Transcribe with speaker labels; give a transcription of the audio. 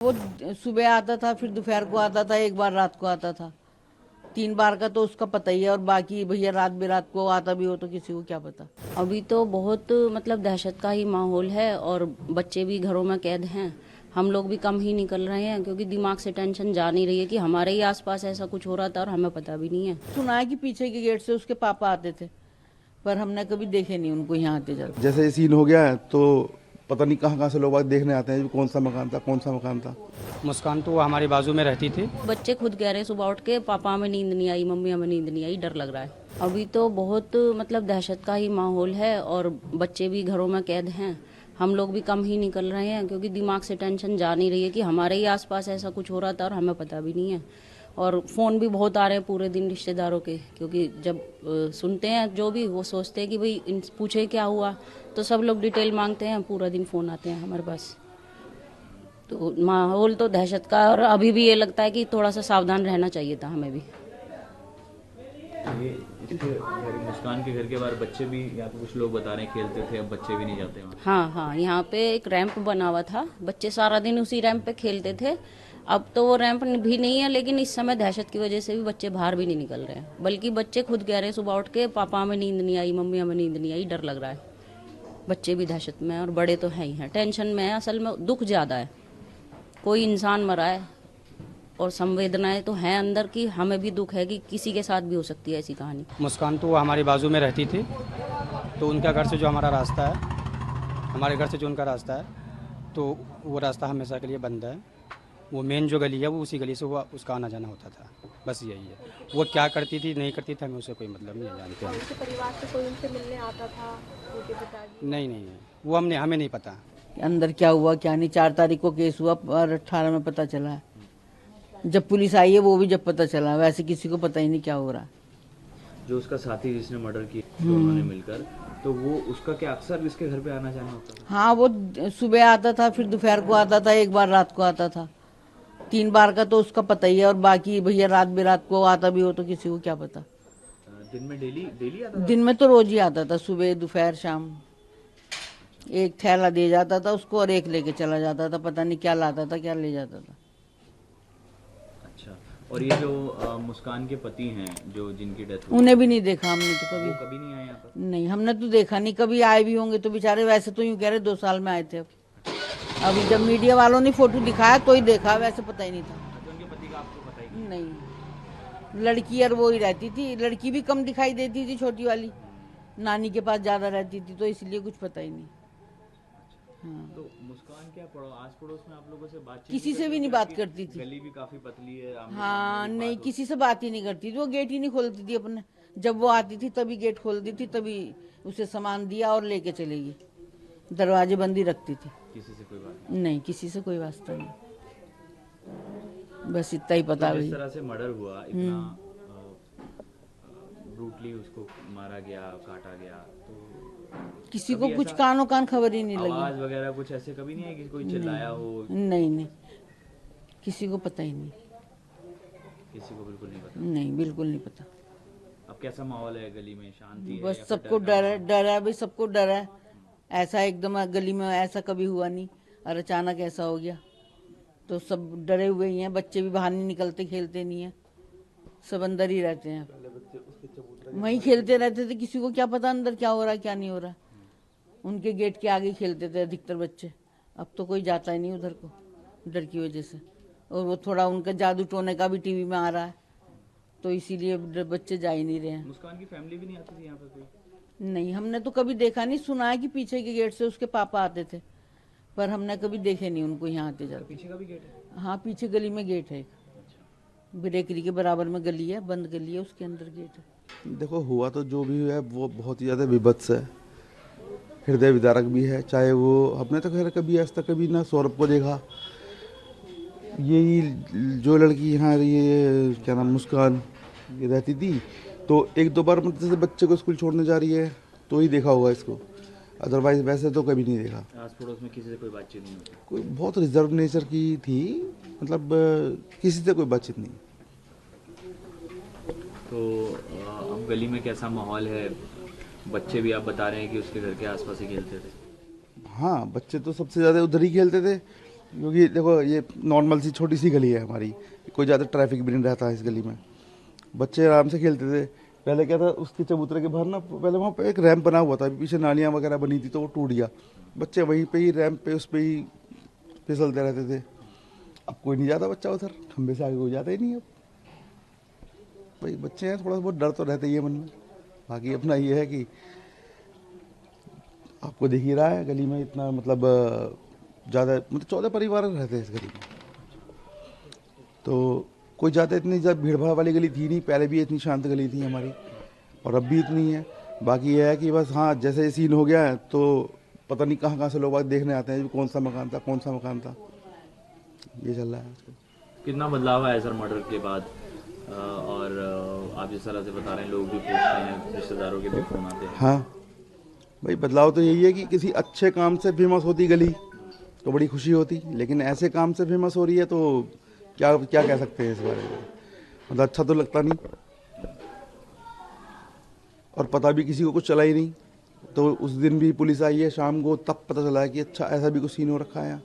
Speaker 1: वो सुबह आता था, फिर दोपहर को आता था, एक बार रात को आता था। 3 बार का तो उसका पता ही है, और बाकी भैया रात बेरात को आता भी हो तो किसी को क्या पता।
Speaker 2: अभी तो बहुत मतलब दहशत का ही माहौल है और बच्चे भी घरों में कैद हैं। हम लोग भी कम ही निकल रहे हैं क्योंकि दिमाग से टेंशन जा नहीं रही है कि हमारे ही आसपास ऐसा कुछ हो रहा था और हमें पता भी नहीं है।
Speaker 1: सुना है कि पीछे के गेट से उसके पापा आते थे, पर हमने कभी देखे नहीं उनको यहाँ आते जाते।
Speaker 3: जैसे ये सीन हो गया है तो पता नहीं कहाँ कहाँ से लोग बाग देखने आते हैं कौन सा मकान था।
Speaker 4: मुस्कान तो वो हमारी बाजू में रहती थी।
Speaker 2: बच्चे खुद कह रहे हैं सुबह उठ के पापा हमें नींद नहीं आई, मम्मी हमें नींद नहीं आई, डर लग रहा है। अभी तो बहुत मतलब दहशत का ही माहौल है और बच्चे भी घरों में कैद हैं। हम लोग भी कम ही निकल रहे हैं क्योंकि दिमाग से टेंशन जा नहीं रही है कि हमारे ही आसपास ऐसा कुछ हो रहा था और हमें पता भी नहीं है। और फ़ोन भी बहुत आ रहे हैं पूरे दिन रिश्तेदारों के, क्योंकि जब सुनते हैं जो भी वो सोचते हैं कि भाई पूछे क्या हुआ, तो सब लोग डिटेल मांगते हैं, पूरा दिन फ़ोन आते हैं हमारे पास। तो माहौल तो दहशत का, और अभी भी ये लगता है कि थोड़ा सा सावधान रहना चाहिए था हमें भी।
Speaker 5: ये मुस्कान के घर के बाहर बच्चे भी, यहाँ पे कुछ लोग बता रहे हैं खेलते थे, अब बच्चे भी नहीं जाते वहाँ।
Speaker 2: हाँ हाँ, यहाँ पे एक रैंप बना हुआ था, बच्चे सारा दिन उसी रैंप पे खेलते थे। अब तो वो रैंप भी नहीं है, लेकिन इस समय दहशत की वजह से भी बच्चे बाहर भी नहीं निकल रहे हैं। बल्कि बच्चे खुद कह रहे हैं सुबह उठ के पापा हमें नींद नहीं आई, मम्मी हमें नींद नहीं आई, डर लग रहा है। बच्चे भी दहशत में हैं और बड़े तो हैं ही हैं, टेंशन में है। असल में दुख ज़्यादा है, कोई इंसान मरा है और संवेदनाएं तो हैं अंदर की, हमें भी दुख है कि किसी के साथ भी हो सकती है ऐसी कहानी।
Speaker 4: मुस्कान तो वो हमारी बाजू में रहती थी, तो उनका घर से जो हमारा रास्ता है, हमारे घर से जो उनका रास्ता है, तो वो रास्ता हमेशा के लिए बंद है। वो मेन जो गली है वो उसी गली से वो उसका आना जाना होता था, बस यही है। वो क्या करती थी नहीं करती थी हमें उससे कोई मतलब नहीं जानते हैं।
Speaker 6: उनके परिवार से कोई उनसे मिलने आता था, उनके पिताजी?
Speaker 4: नहीं, वो हमें नहीं पता।
Speaker 1: अंदर क्या हुआ क्या नहीं, 4 तारीख को केस हुआ और 18 में पता चला है। जब पुलिस आई है वो भी जब पता चला, वैसे किसी को पता ही नहीं क्या हो रहा है।
Speaker 5: जो उसका साथी जिसने मर्डर किया दोनों ने मिलकर, तो वो उसका क्या अक्सर इसके घर पे आना जाना होता था?
Speaker 1: हाँ, वो सुबह आता था, फिर दोपहर को आता था, एक बार रात को आता था। 3 बार का तो उसका पता ही है, और बाकी भैया रात बेरात को आता भी हो तो किसी को क्या पता।
Speaker 5: दिन में डेली आता था?
Speaker 1: दिन में तो रोज ही आता था, सुबह दोपहर शाम। एक थैला दे जाता था उसको और एक लेके चला जाता था, पता नहीं क्या लाता था क्या ले जाता था।
Speaker 5: अच्छा, और ये जो मुस्कान के पति हैं जो जिनकी डेथ हुई,
Speaker 1: उन्हें भी नहीं देखा हमने तो
Speaker 5: वो
Speaker 1: कभी।
Speaker 5: कभी नहीं आए यहाँ पर?
Speaker 1: नहीं, हमने तो देखा नहीं, कभी आए भी होंगे तो बेचारे, वैसे तो यूं कह रहे 2 साल में आए थे। अभी जब मीडिया वालों ने फोटो दिखाया तो ही देखा, वैसे पता ही नहीं था।
Speaker 5: अच्छा, उनके पति का आपको पता ही
Speaker 1: नहीं, लड़की और वो ही रहती थी, लड़की भी कम दिखाई देती थी, छोटी वाली नानी के पास ज्यादा रहती थी, तो इसलिए कुछ पता ही नहीं। हाँ।
Speaker 5: तो मुस्कान क्या आस पड़ोस में आप लोगों से बातचीत
Speaker 1: किसी से भी नहीं बात करती थी।
Speaker 5: गली भी काफी पतली है,
Speaker 1: हाँ, नहीं, किसी से बात ही नहीं करती थी, वो गेट ही नहीं खोलती थी अपने। जब वो आती थी तभी गेट खोलती थी, तभी उसे सामान दिया और लेके चलेगी, दरवाजे बंदी रखती थी।
Speaker 5: किसी से कोई बात
Speaker 1: नहीं, किसी से कोई वास्ता नहीं, बस इतना ही पता।
Speaker 5: जिस तरह से मर्डर हुआ, इतना ब्रूटली उसको मारा गया, काटा गया, तो
Speaker 1: किसी को कुछ कानों कान खबर ही नहीं लगी।
Speaker 5: आवाज वगैरह कुछ ऐसे कभी नहीं है कि कोई चिल्लाया हो?
Speaker 1: नहीं, किसी को पता ही नहीं।
Speaker 5: किसी को बिल्कुल नहीं पता?
Speaker 1: नहीं, बिल्कुल नहीं पता।
Speaker 5: अब कैसा माहौल है गली में? शांति है
Speaker 1: बस
Speaker 5: या फिर
Speaker 1: सबको डर है भाई, सबको डर है। ऐसा एकदम गली में ऐसा कभी हुआ नहीं, और अचानक ऐसा हो गया तो सब डरे हुए ही हैं। बच्चे भी बाहर नहीं निकलते, खेलते नहीं है, सब अंदर ही रहते हैं। वहीं खेलते रहते थे, किसी को क्या पता अंदर क्या हो रहा है क्या नहीं हो रहा। उनके गेट के आगे खेलते थे अधिकतर बच्चे। अब तो कोई जाता ही नहीं उधर को, डर की वजह से। और वो थोड़ा उनका जादू टोने का भी टीवी में आ रहा है, तो इसीलिए बच्चे जा ही नहीं रहे हैं।
Speaker 5: मुस्कान की फैमिली भी नहीं आती थी यहाँ पे कोई?
Speaker 1: नहीं, हमने तो कभी देखा नहीं। सुना है कि पीछे के गेट से उसके पापा आते थे, पर हमने कभी देखे नहीं उनको यहाँ आते जाते।
Speaker 5: पीछे का भी गेट है?
Speaker 1: हाँ, पीछे गली में गेट है, ब्रेकरी के बराबर में गली है, बंद गली है, उसके अंदर गेट है।
Speaker 3: देखो, हुआ तो जो भी है वो बहुत ही ज़्यादा विभत्स है, हृदय विदारक भी है। चाहे वो हमने तो खैर कभी आज तक कभी ना सौरभ को देखा, यही जो लड़की यहाँ ये क्या नाम मुस्कान ये रहती थी, तो 1-2 बार मतलब जैसे बच्चे को स्कूल छोड़ने जा रही है तो ही देखा होगा इसको, अदरवाइज वैसे तो कभी नहीं देखा।
Speaker 5: आस पड़ोस में किसी से कोई बातचीत नहीं होती?
Speaker 3: कोई बहुत रिजर्व नेचर की थी, मतलब किसी से कोई बातचीत नहीं।
Speaker 5: तो अब गली में कैसा माहौल है? बच्चे भी आप बता रहे हैं कि उसके घर के आसपास ही खेलते थे?
Speaker 3: हाँ, बच्चे तो सबसे ज़्यादा उधर ही खेलते थे, क्योंकि देखो ये नॉर्मल सी छोटी सी गली है हमारी, कोई ज़्यादा ट्रैफिक भी नहीं रहता है इस गली में। बच्चे आराम से खेलते थे। पहले क्या था, उसके चबूतरे के बाहर ना पहले वहाँ पे एक रैंप बना हुआ था, पीछे नालियाँ वगैरह बनी थी तो वो टूट गया। बच्चे वहीं पे ही रैंप पे उस पे ही फिसलते रहते थे। अब कोई नहीं जाता बच्चा उधर, खंबे से आगे कोई जाता ही नहीं अब। भाई बच्चे हैं, थोड़ा बहुत डर तो रहता ही है मन में। बाकी अपना ये है कि आपको दिख ही रहा है गली में इतना मतलब ज़्यादा मतलब 14 परिवार रहते हैं इस गली में, तो कोई ज़्यादा इतनी ज़्यादा भीड़ भाड़ वाली गली थी नहीं। पहले भी इतनी शांत गली थी हमारी और अब भी इतनी है। बाकी यह है कि बस हाँ, जैसे ये सीन हो गया है तो पता नहीं कहाँ कहाँ से लोग देखने आते हैं कौन सा मकान था, कौन सा मकान था। ये चल रहा है आजकल।
Speaker 5: कितना बदलाव आया सर मर्डर के बाद? और आप जिस तरह से बता रहे हैं, लोग भी पूछते हैं, रिश्तेदारों के भी फोन आते हैं।
Speaker 3: हाँ भाई, बदलाव तो यही है कि किसी अच्छे काम से फेमस होती गली तो बड़ी खुशी होती, लेकिन ऐसे काम से फेमस हो रही है तो क्या क्या कह सकते हैं इस बारे में। मतलब अच्छा तो लगता नहीं और पता भी किसी को कुछ चला ही नहीं। तो उस दिन भी पुलिस आई है शाम को, तब पता चला है कि अच्छा ऐसा भी कुछ सीन हो रखा है यहाँ।